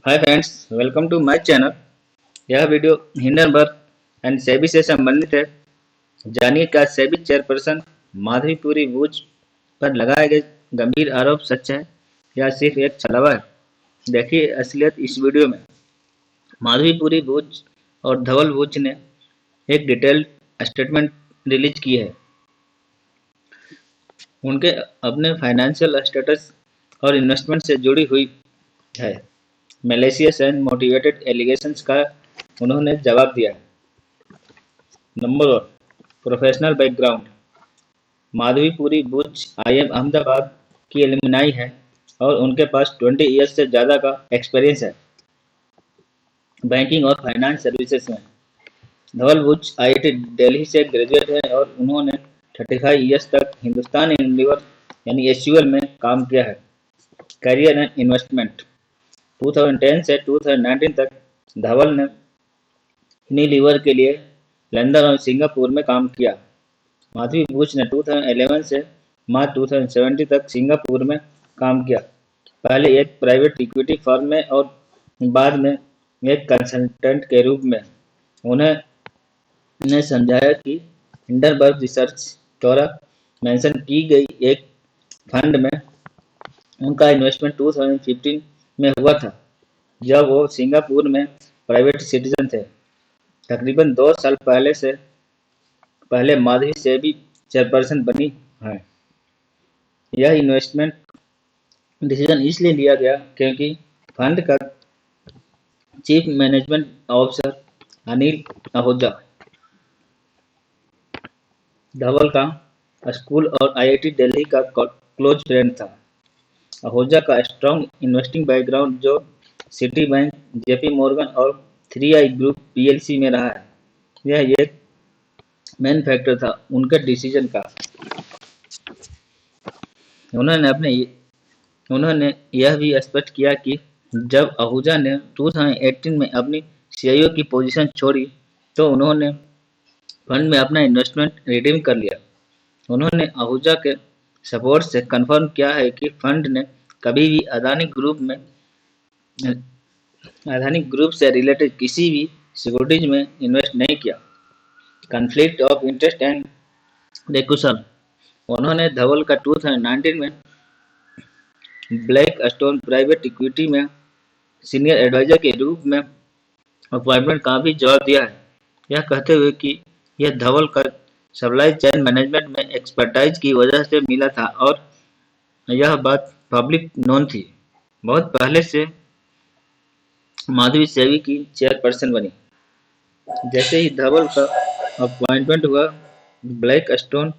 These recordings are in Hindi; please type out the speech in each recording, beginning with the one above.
Hi friends, welcome to my channel. यह वीडियो हिंडनबर्ग एंड सेबी से संबंधित है। जानिए क्या सेबी चेयरपर्सन माधवीपुरी बूच पर लगाए गए गंभीर आरोप सच है या सिर्फ एक छलावा है। देखिए असलियत इस वीडियो में। माधवीपुरी बूच और धवल बूच ने एक डिटेल्ड स्टेटमेंट रिलीज की है। उनके अपने फाइनेंशियल स्टेटस और इन्वेस्टमेंट से जुड़ी हुई है मैलिशियस एंड मोटिवेटेड एलिगेशंस का उन्होंने जवाब दिया है। Number 1, professional background. Madhabi Puri Buch IIM Ahmedabad की एलुमनाई है और उनके पास 20 ईयर्स से ज़्यादा का एक्सपीरियंस है बैंकिंग और फाइनेंस सर्विसेज में। धवल बुच आईआईटी दिल्ली से ग्रेजुएट है और उन्होंने 35 ईयर्स तक हिंदुस्तान यूनिलीवर यानी एचयूएल में काम किया है। Career and investment. 2010 से 2019 तक धवल ने यूनिलीवर के लिए लंदन और सिंगापुर में काम किया। माधवी बुच ने 2011 से मार्च 2017 तक सिंगापुर में काम किया, पहले एक प्राइवेट इक्विटी फर्म में और बाद में एक कंसल्टेंट के रूप में। उन्होंने समझाया कि हिंडनबर्ग रिसर्च द्वारा मेंशन की गई एक फंड में उनका इन्वेस्टमेंट 2015 में हुआ था, जब वो सिंगापुर में प्राइवेट सिटीजन थे। तकरीबन 2 साल पहले माधवी सेबी चेयरपर्सन बनी हैं। यह इन्वेस्टमेंट डिसीजन इसलिए लिया गया क्योंकि फंड का chief management officer Anil Ahuja Dhaval का स्कूल और आईआईटी दिल्ली का क्लोज फ्रेंड था। आहूजा का स्ट्रॉन्ग इन्वेस्टिंग बैकग्राउंड जो सिटी बैंक, जेपी मॉर्गन और 3i ग्रुप पीएलसी में रहा है, यह एक मेन फैक्टर था उनके डिसीजन का। उन्होंने यह भी स्पष्ट किया कि जब आहूजा ने 2018 में अपनी सीईओ की पोजीशन छोड़ी तो उन्होंने फंड में अपना इन्वेस्टमेंट रिडीम कर लिया। उन्होंने आहूजा के सपोर्ट से कंफर्म किया है कि फंड ने कभी भी अदानी ग्रुप से रिलेटेड किसी भी सिक्योरिटीज में इन्वेस्ट नहीं किया। Conflict of interest and recusal. उन्होंने धवल का 2019 में ब्लैक स्टोन प्राइवेट इक्विटी में सीनियर एडवाइजर के रूप में अपॉइंटमेंट का भी जवाब दिया है, यह कहते हुए कि यह धवल का सप्लाई चेन मैनेजमेंट में एक्सपर्टाइज की वजह से मिला था और यह बात पब्लिक नोन थी बहुत पहले से माधवी सेबी की चेयरपर्सन बनी। जैसे ही धवल का अपॉइंटमेंट हुआ, ब्लैक स्टोन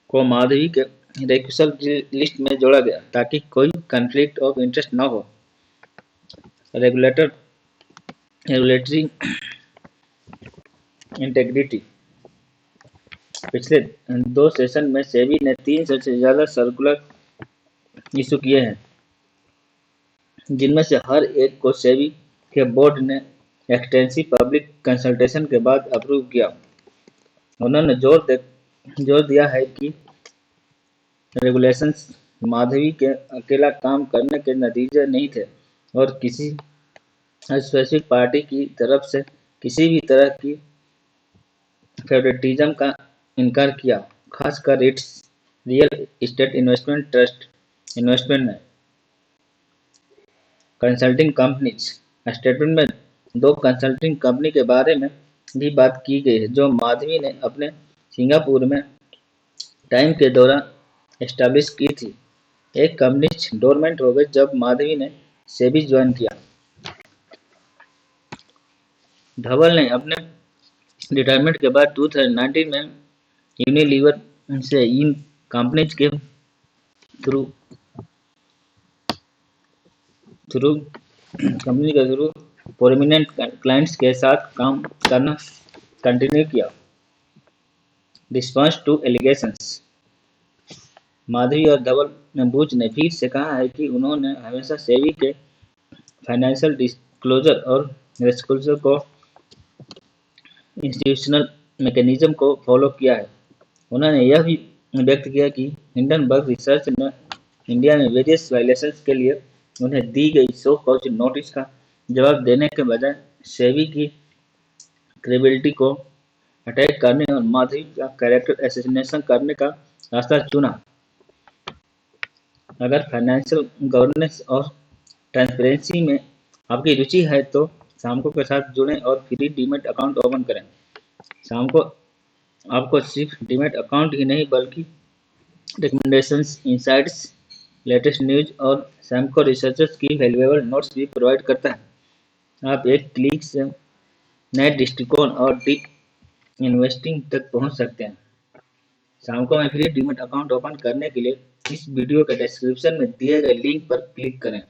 को माधवी के रेक्यूसल लिस्ट में जोड़ा गया ताकि कोई कॉन्फ्लिक्ट ऑफ इंटरेस्ट न हो। Regulatory integrity. पिछले 2 सेशन में सेबी ने 300 से ज़्यादा सर्कुलर इशू किए हैं, जिनमें से हर एक को सेबी के बोर्ड ने एक्सटेंसिव पब्लिक कंसल्टेशन के बाद अप्रूव किया। उन्होंने जोर दिया है कि रेगुलेशंस माधवी के अकेला काम करने के नतीजे नहीं थे और किसी स्पेसिफिक पार्टी की तरफ से किसी भी तरह की फेवरेटिज्म का इनकार किया, खासकर its real estate investment trust investment में। Consulting companies. स्टेटमेंट में 2 कंसल्टिंग कंपनी के बारे में भी बात की गई है जो माधवी ने अपने सिंगापुर में टाइम के दौरान एस्टैब्लिश की थी। एक कंपनी डोरमेंट हो गई जब माधवी ने सेबी ज्वाइन किया। धवल ने अपने रिटायरमेंट के बाद 2019 में यूनिलीवर से इन कंपनीज के थ्रू प्रोमिनेंट क्लाइंट्स के साथ काम करना कंटिन्यू किया। Response to allegations. माधवी और धवल बुच ने फिर से कहा है कि उन्होंने हमेशा सेबी के फाइनेंशियल डिस्क्लोजर और रेस्क्लोजर को इंस्टीट्यूशनल मैकेनिज्म को फॉलो किया है। उन्होंने यह भी व्यक्त किया कि हिंडनबर्ग रिसर्च ने इंडिया में वेरियस वायलेशंस के लिए उन्हें दी गई शो कॉज नोटिस का जवाब देने के बजाय सेबी की क्रेडिबिलिटी को अटैक करने और माधवी का कैरेक्टर असैसिनेशन करने का रास्ता चुना। अगर फाइनेंशियल गवर्नेंस और ट्रांसपेरेंसी में आपकी रुचि है तो शामको के साथ जुड़ें और फ्री डीमैट अकाउंट ओपन करें। शामको आपको सिर्फ डीमैट अकाउंट ही नहीं बल्कि रिकमेंडेशंस, इनसाइट्स, लेटेस्ट न्यूज और शामको रिसर्चर्स की वैल्यूएबल नोट्स भी प्रोवाइड करता है। आप एक क्लिक से नए दृष्टिकोण और डीप इन्वेस्टिंग तक पहुंच सकते हैं। शामको में फ्री डीमैट अकाउंट ओपन करने के लिए इस वीडियो के डिस्क्रिप्शन में दिए गए लिंक पर क्लिक करें।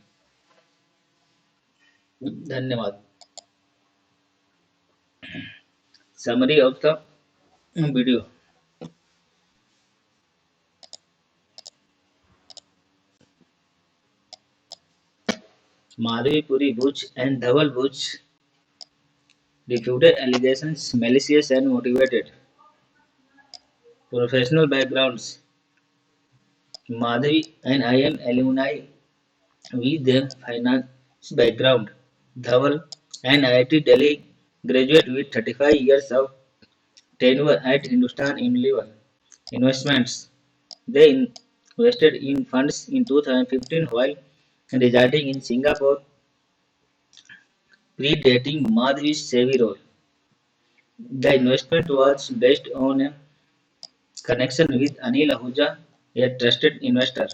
धन्यवाद। Summary of the video. Madhavi Puri Bhuj and Dhaval Bhuj refuted allegations malicious and motivated. Professional backgrounds. Madhavi and IM alumni with their finance background. Dhaval, an IIT Delhi graduate with 35 years of tenure at Hindustan Unilever Investments. They invested in funds in 2015 while residing in Singapore, predating Madhavi's Sevi role. The investment was based on a connection with Anil Ahuja, a trusted investor.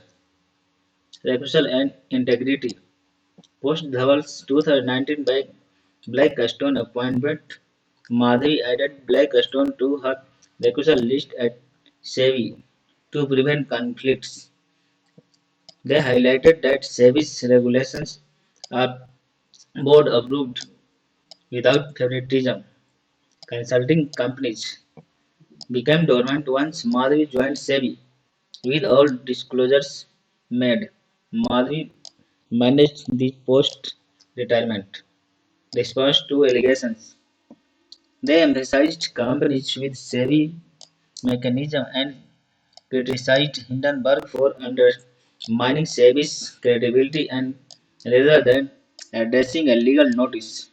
Refusal and integrity. Post Dhaval's 2019 Blackstone appointment, Madhavi added Blackstone to her recusal list at SEBI to prevent conflicts. They highlighted that SEBI's regulations are board approved without favoritism. Consulting companies became dormant once Madhavi joined SEBI. With all disclosures made, Madhavi managed the post-retirement response to allegations. They emphasized companies with SEBI mechanism and criticized Hindenburg for undermining SEBI's credibility and rather than addressing a legal notice.